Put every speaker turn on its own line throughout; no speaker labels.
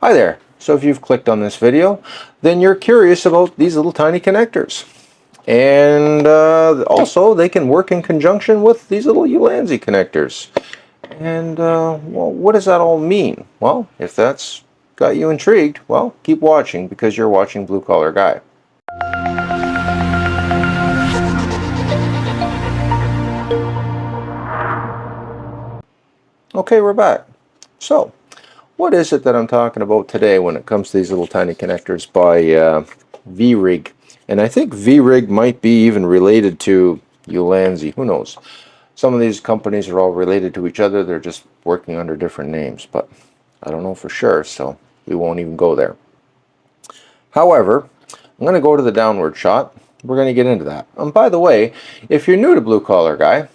Hi there. So if you've clicked on this video, then you're curious about these little tiny connectors. And also they can work in conjunction with these little Ulanzi connectors. And well, what does that all mean? Well, if that's got you intrigued, well, keep watching because you're watching Blue Collar Guy. Okay, we're back. So, what is it that I'm talking about today when it comes to these little tiny connectors by V-Rig? And I think V-Rig might be even related to Ulanzi. Who knows? Some of these companies are all related to each other. They're just working under different names, but I don't know for sure, so we won't even go there. However, I'm going to go to the downward shot. We're going to get into that. And by the way, if you're new to Blue Collar Guy,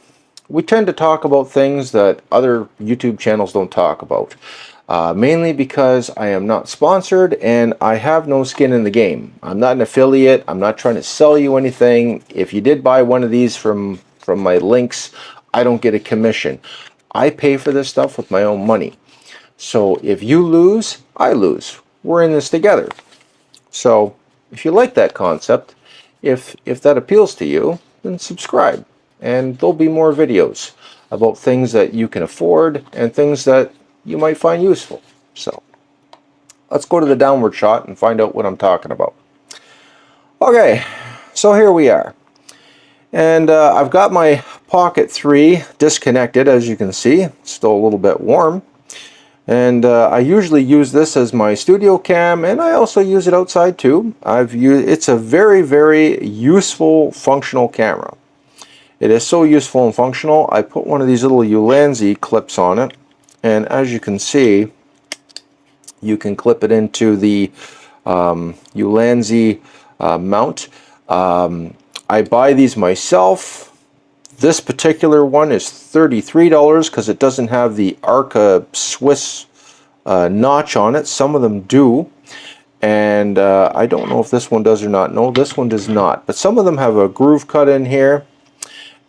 we tend to talk about things that other YouTube channels don't talk about. Mainly because I am not sponsored and I have no skin in the game. I'm not an affiliate. I'm not trying to sell you anything. If you did buy one of these from my links, I don't get a commission. I pay for this stuff with my own money. So if you lose, I lose. We're in this together. So if you like that concept, if that appeals to you, then subscribe. And there'll be more videos about things that you can afford and things that you might find useful. So let's go to the downward shot and find out what I'm talking about. Okay, so here we are. And I've got my Pocket 3 disconnected, as you can see. It's still a little bit warm. And I usually use this as my studio cam, and I also use it outside too. It's a very, very useful, functional camera. It is so useful and functional, I put one of these little Ulanzi clips on it. And as you can see, you can clip it into the Ulanzi mount. I buy these myself. This particular one is $33 because it doesn't have the Arca Swiss notch on it. Some of them do. And I don't know if this one does or not. No, this one does not. But some of them have a groove cut in here.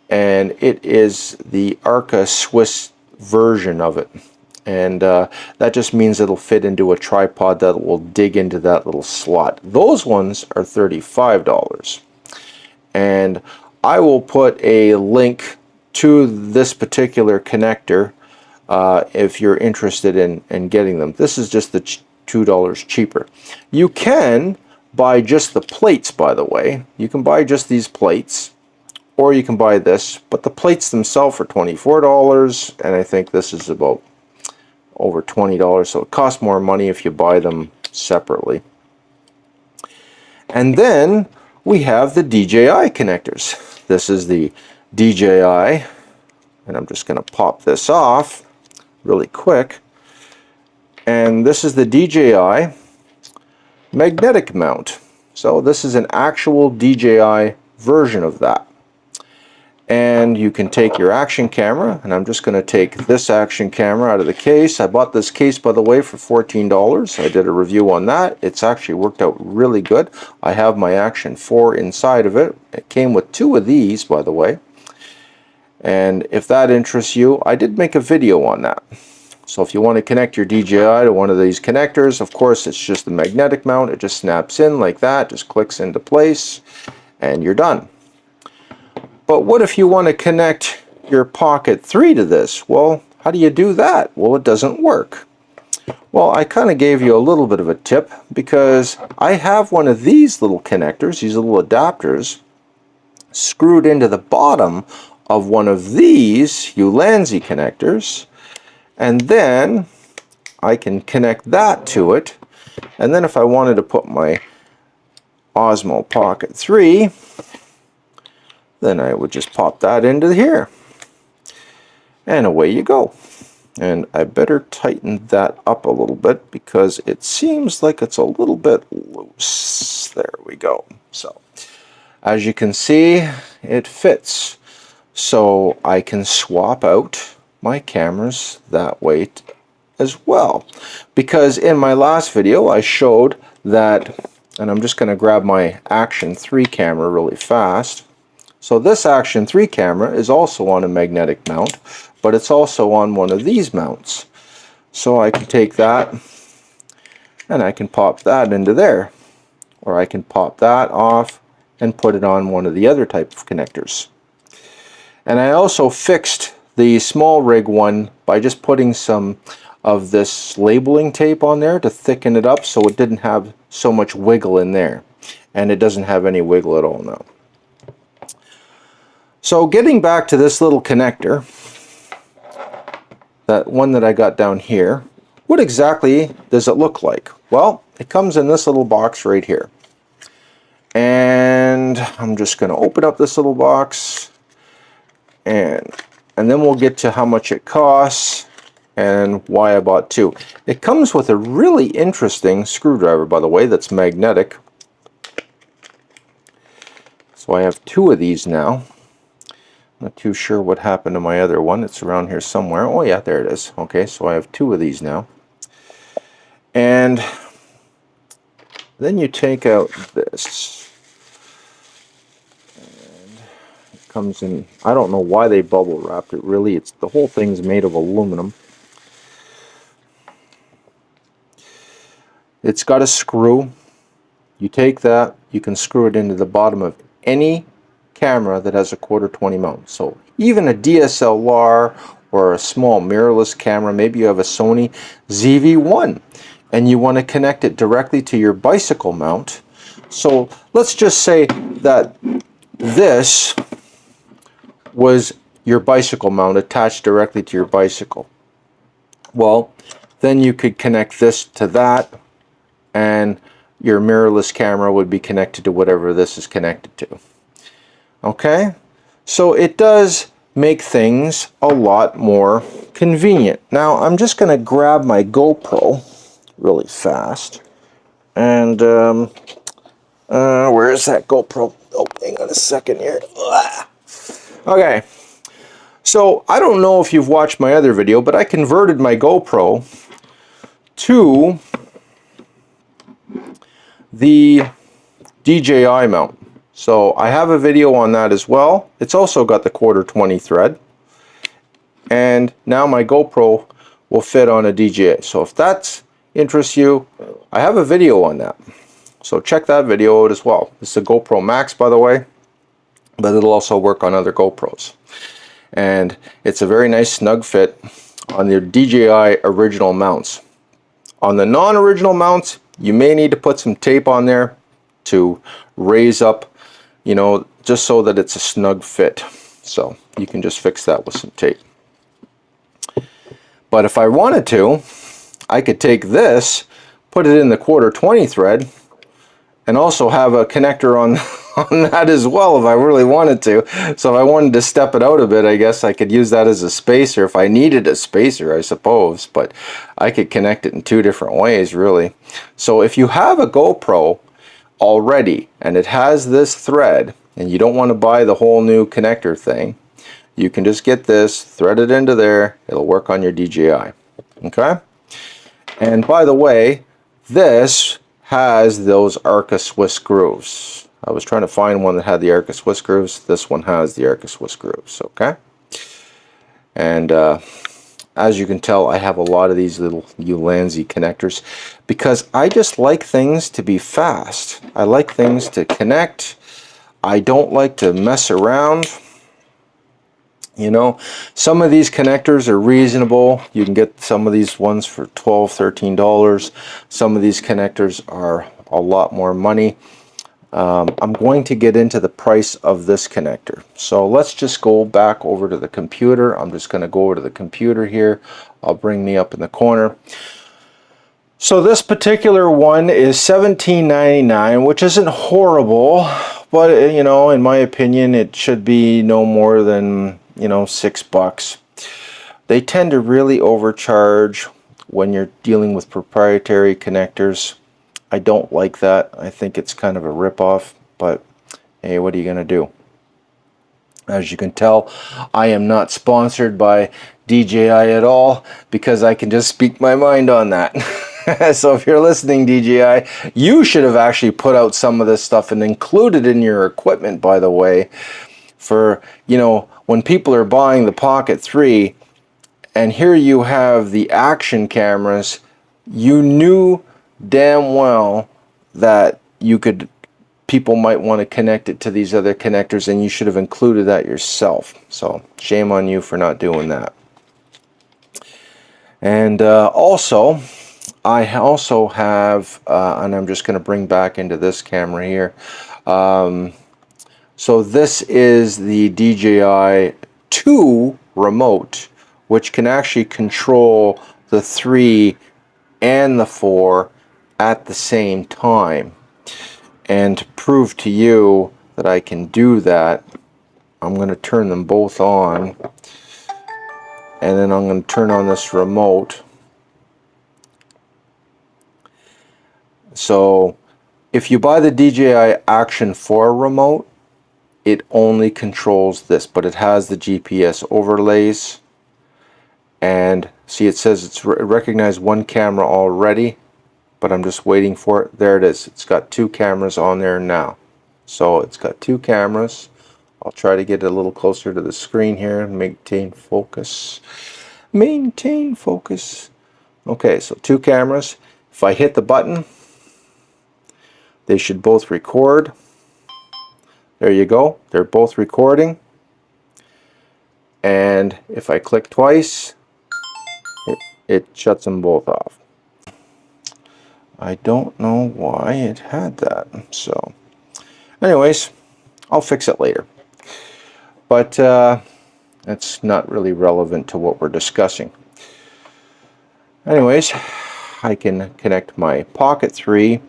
And it is the Arca Swiss version of it, and that just means it'll fit into a tripod that will dig into that little slot. Those ones are $35, and I will put a link to this particular connector if you're interested in getting them. This is just the $2 cheaper. You can buy just the plates, by the way. You can buy just these plates, or you can buy this, but the plates themselves are $24, and I think this is about over $20, so it costs more money if you buy them separately. And then we have the DJI connectors. This is the DJI, and I'm just going to pop this off really quick. And this is the DJI magnetic mount. So this is an actual DJI version of that. And you can take your action camera, and I'm just going to take this action camera out of the case. I bought this case, by the way, for $14. I did a review on that. It's actually worked out really good. I have my Action 4 inside of it. It came with 2 of these, by the way. And if that interests you, I did make a video on that. So if you want to connect your DJI to one of these connectors, of course, it's just the magnetic mount. It just snaps in like that, just clicks into place, and you're done. But what if you want to connect your Pocket 3 to this? Well, how do you do that? Well, it doesn't work. Well, I kind of gave you a little bit of a tip because I have one of these little connectors, these little adapters, screwed into the bottom of one of these Ulanzi connectors, and then I can connect that to it. And then if I wanted to put my Osmo Pocket 3, then I would just pop that into here, and away you go. And I better tighten that up a little bit because it seems like it's a little bit loose. There we go. So as you can see, it fits. So I can swap out my cameras that way as well. Because in my last video I showed that, and I'm just going to grab my Action 3 camera really fast. So this Action 3 camera is also on a magnetic mount, but it's also on one of these mounts. So I can take that, and I can pop that into there, or I can pop that off and put it on one of the other type of connectors. And I also fixed the small rig one by just putting some of this labeling tape on there to thicken it up so it didn't have so much wiggle in there, and it doesn't have any wiggle at all now. So getting back to this little connector, that one that I got down here, what exactly does it look like? Well, it comes in this little box right here, and I'm just going to open up this little box, and then we'll get to how much it costs and why I bought two. It comes with a really interesting screwdriver, by the way, that's magnetic. So I have two of these now. Not too sure what happened to my other one. It's around here somewhere. Oh yeah, there it is. Okay, so I have two of these now. And then you take out this. And it comes in, I don't know why they bubble wrapped it really. It's the whole thing's made of aluminum. It's got a screw. You take that, you can screw it into the bottom of any camera that has a 1/4-20 mount. So even a DSLR or a small mirrorless camera, maybe you have a Sony ZV-1 and you want to connect it directly to your bicycle mount. So let's just say that this was your bicycle mount attached directly to your bicycle. Well, then you could connect this to that, and your mirrorless camera would be connected to whatever this is connected to. Okay, so it does make things a lot more convenient. Now I'm just going to grab my GoPro really fast, and where is that GoPro? Oh, hang on a second here. Okay, so I don't know if you've watched my other video, but I converted my GoPro to the DJI mount. So I have a video on that as well. It's also got the 1/4-20 thread. And now my GoPro will fit on a DJI. So if that interests you, I have a video on that. So check that video out as well. This is a GoPro Max, by the way, but it'll also work on other GoPros. And it's a very nice snug fit on the DJI original mounts. On the non-original mounts, you may need to put some tape on there to raise up, you know, just so that it's a snug fit. So you can just fix that with some tape. But if I wanted to, I could take this, put it in the 1/4-20 thread, and also have a connector on that as well if I really wanted to. So if I wanted to step it out a bit, I guess I could use that as a spacer if I needed a spacer, I suppose. But I could connect it in two different ways, really. So if you have a GoPro already and it has this thread and you don't want to buy the whole new connector thing, you can just get this, thread it into there, it'll work on your DJI. Okay? And by the way, this has those Arca Swiss grooves. I was trying to find one that had the Arca Swiss grooves. This one has the Arca Swiss grooves. Okay? And as you can tell, I have a lot of these little Ulanzi connectors because I just like things to be fast. I like things to connect. I don't like to mess around. You know, some of these connectors are reasonable. You can get some of these ones for $12, $13. Some of these connectors are a lot more money. I'm going to get into the price of this connector. So let's just go back over to the computer. I'm just going to go over to the computer here. I'll bring me up in the corner. So this particular one is $17.99, which isn't horrible, but you know, in my opinion, it should be no more than, you know, $6. They tend to really overcharge when you're dealing with proprietary connectors. I don't like that. I think it's kind of a ripoff, but hey, what are you going to do? As you can tell, I am not sponsored by DJI at all because I can just speak my mind on that. So if you're listening, DJI, you should have actually put out some of this stuff and included in your equipment, by the way, for, you know, when people are buying the Pocket 3 and here you have the action cameras, you knew damn well that people might want to connect it to these other connectors, and you should have included that yourself. So shame on you for not doing that. And also, I also have, and I'm just going to bring back into this camera here. So this is the DJI 2 remote, which can actually control the 3 and the 4 at the same time. And to prove to you that I can do that, I'm going to turn them both on, and then I'm going to turn on this remote. So if you buy the DJI Action 4 remote, it only controls this, but it has the GPS overlays. And see, it says it's recognized one camera already, but I'm just waiting for it. There it is. It's got 2 cameras on there now. So it's got 2 cameras. I'll try to get it a little closer to the screen here and maintain focus. Maintain focus. Okay, so 2 cameras. If I hit the button, they should both record. There you go. They're both recording. And if I click twice, it shuts them both off. I don't know why it had that. So anyways, I'll fix it later. But it's not really relevant to what we're discussing. Anyways, I can connect my Pocket 3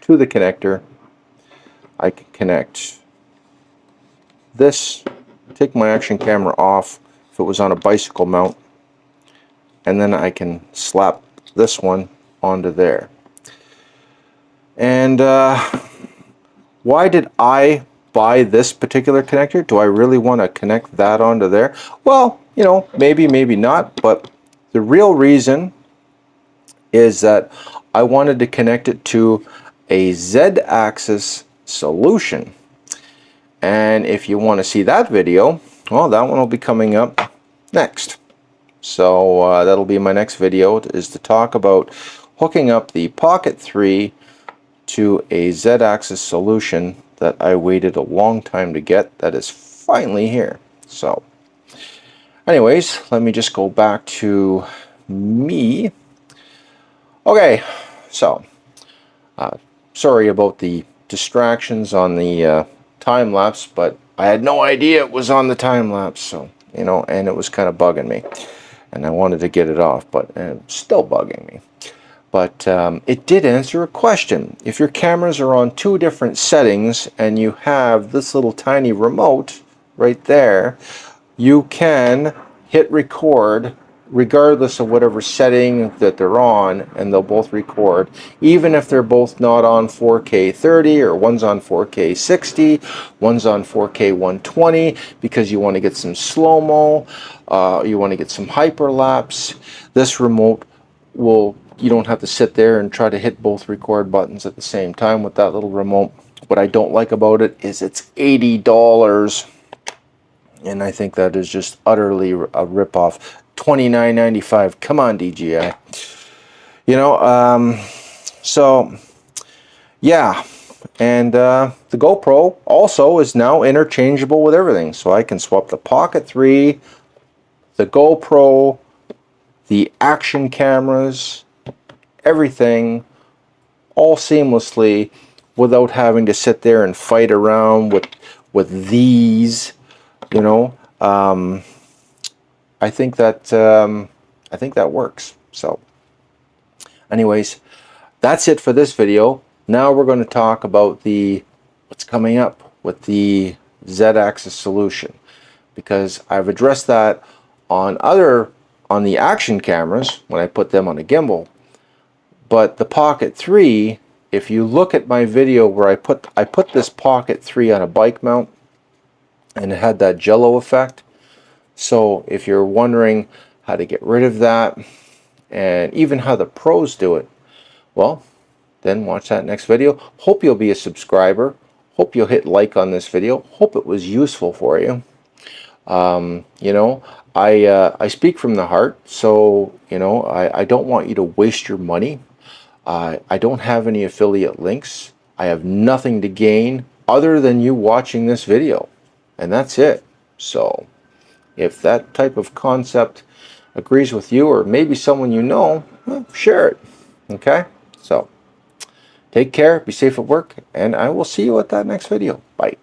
to the connector. I can connect this, take my action camera off if it was on a bicycle mount, and then I can slap this one onto there. And why did I buy this particular connector? Do I really want to connect that onto there? Well, you know, maybe, maybe not, but the real reason is that I wanted to connect it to a Z-axis solution. And if you want to see that video, well, that one will be coming up next. So that'll be my next video, is to talk about hooking up the Pocket 3 to a Z-axis solution that I waited a long time to get, that is finally here. So anyways, let me just go back to me. Okay, so sorry about the distractions on the time lapse, but I had no idea it was on the time lapse, so you know, and it was kind of bugging me, and I wanted to get it off, but it's still bugging me. But it did answer a question. If your cameras are on 2 different settings and you have this little tiny remote right there, you can hit record regardless of whatever setting that they're on, and they'll both record, even if they're both not on 4K 30, or one's on 4K 60, one's on 4K 120, because you want to get some slow-mo, you want to get some hyperlapse. This remote will, you don't have to sit there and try to hit both record buttons at the same time with that little remote. What I don't like about it is it's $80, and I think that is just utterly a ripoff. $29.95. Come on, DJI. You know, so yeah, and the GoPro also is now interchangeable with everything, so I can swap the Pocket 3, the GoPro, the action cameras, everything, all seamlessly, without having to sit there and fight around with these, you know. I think that works. So anyways, that's it for this video. Now we're going to talk about what's coming up with the Z-axis solution, because I've addressed that on the action cameras when I put them on a gimbal. But the Pocket 3, if you look at my video where I put this Pocket 3 on a bike mount, and it had that jello effect. So if you're wondering how to get rid of that, and even how the pros do it, well, then watch that next video. Hope you'll be a subscriber. Hope you'll hit like on this video. Hope it was useful for you. You know, I speak from the heart, so you know, I don't want you to waste your money. I don't have any affiliate links. I have nothing to gain other than you watching this video, and that's it. So if that type of concept agrees with you, or maybe someone you know, well, share it. Okay? So take care, be safe at work, and I will see you at that next video. Bye.